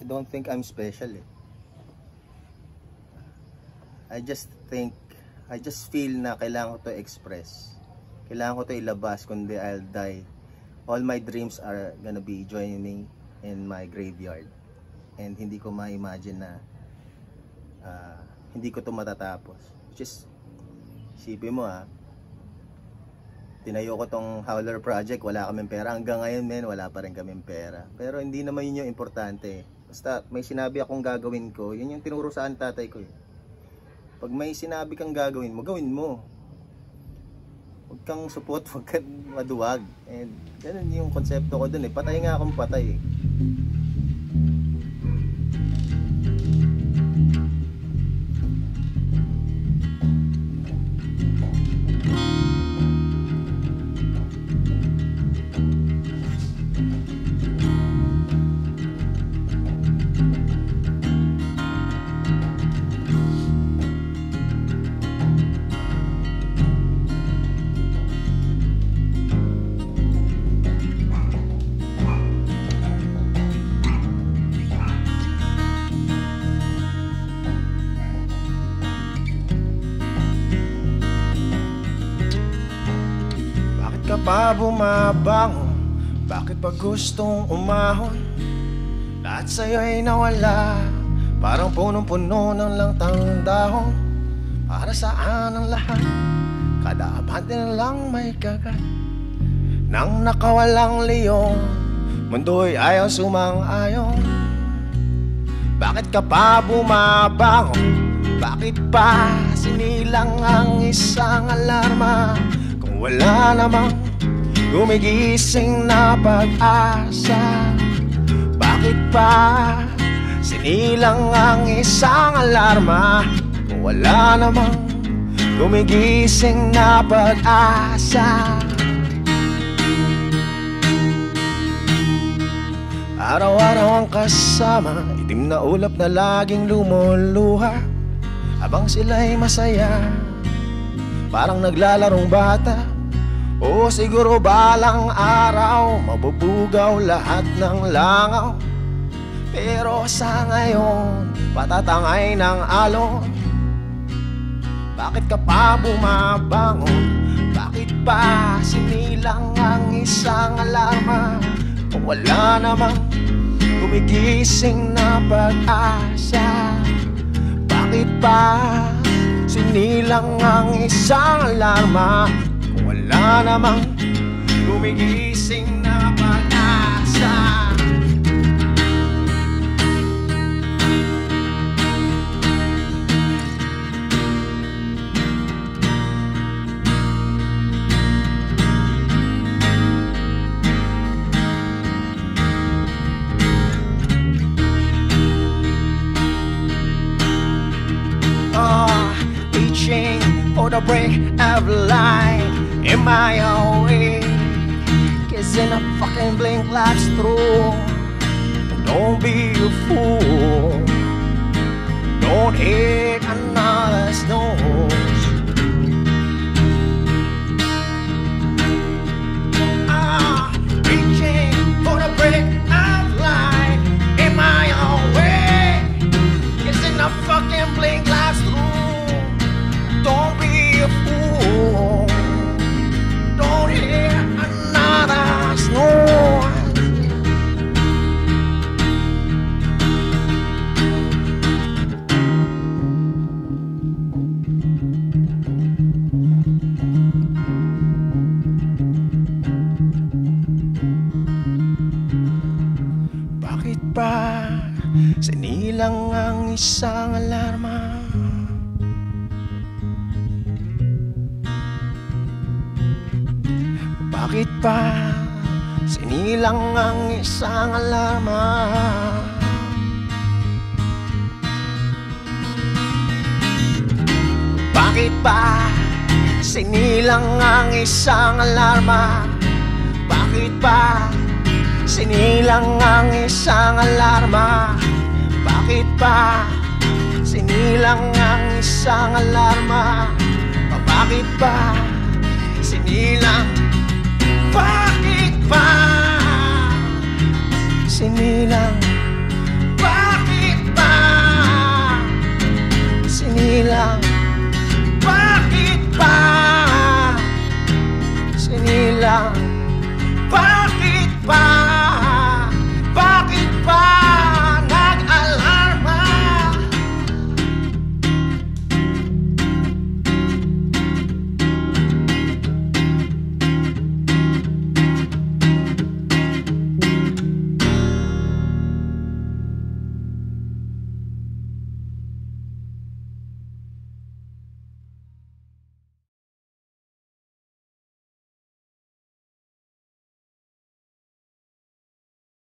don't think I'm special eh. I just feel na kailangan ko to express. Kailangan ko to ilabas, kundi I'll die. All my dreams are gonna be joining in my graveyard. And hindi ko ma-imagine na hindi ko to matatapos. Which is, isipin mo tinayo ko tong Howler Project, wala kaming pera. Hanggang ngayon men, wala pa rin kaming pera. Pero hindi naman yun yung importante. Basta may sinabi akong gagawin ko, yun yung tinuro sa tatay ko eh. Pag may sinabi kang gagawin mo, gawin mo. Huwag kang supot, huwag kang maduwag. And ganun yung konsepto ko dun eh. Patay nga akong patay eh. Ka pa bumabangon? Bakit pa gustong umahon? Lahat sa'yo ay nawala, parang punong-puno ng langtang dahon. Para saan ang lahat? Kada abante na lang may kagat. Nang nakawalang leon, mundo'y ayaw sumang-ayon. Bakit ka pa bumabangon? Bakit pa sinilang ang isang alarma? Wala namang gumigising na pag-asa. Bakit pa sinilang ang isang alarma? Wala namang gumigising na pag-asa. Araw-araw ang kasama, itim na ulap na laging lumuluha. Habang sila'y masaya, parang naglalarong bata. O siguro balang araw mabubugaw lahat ng langaw. Pero sa ngayon patatangay ng alon. Bakit ka pa bumabangon? Bakit pa sinilang ang isang alarma? Kung wala namang gumigising na pag-asa. Bakit pa sinilang ang isang alarma? Kung wala namang gumigising na pag-asa. Reaching for the break of light. Am I awake? 'Cause in a fucking blink life's through. Don't be a fool. Don't hit another's nose. Reaching for the break of light. Am I awake? 'Cause in a fucking blink life's through. Don't be a fool. Don't hear another snore. Bakit ba sinilang ang isang alarma? Bakit pa sinilang ang isang alarma? Bakit pa sinilang ang isang alarma? Bakit pa sinilang ang isang alarma? Bakit pa sinilang ang isang alarma? Bakit pa sinilang? Bakit pa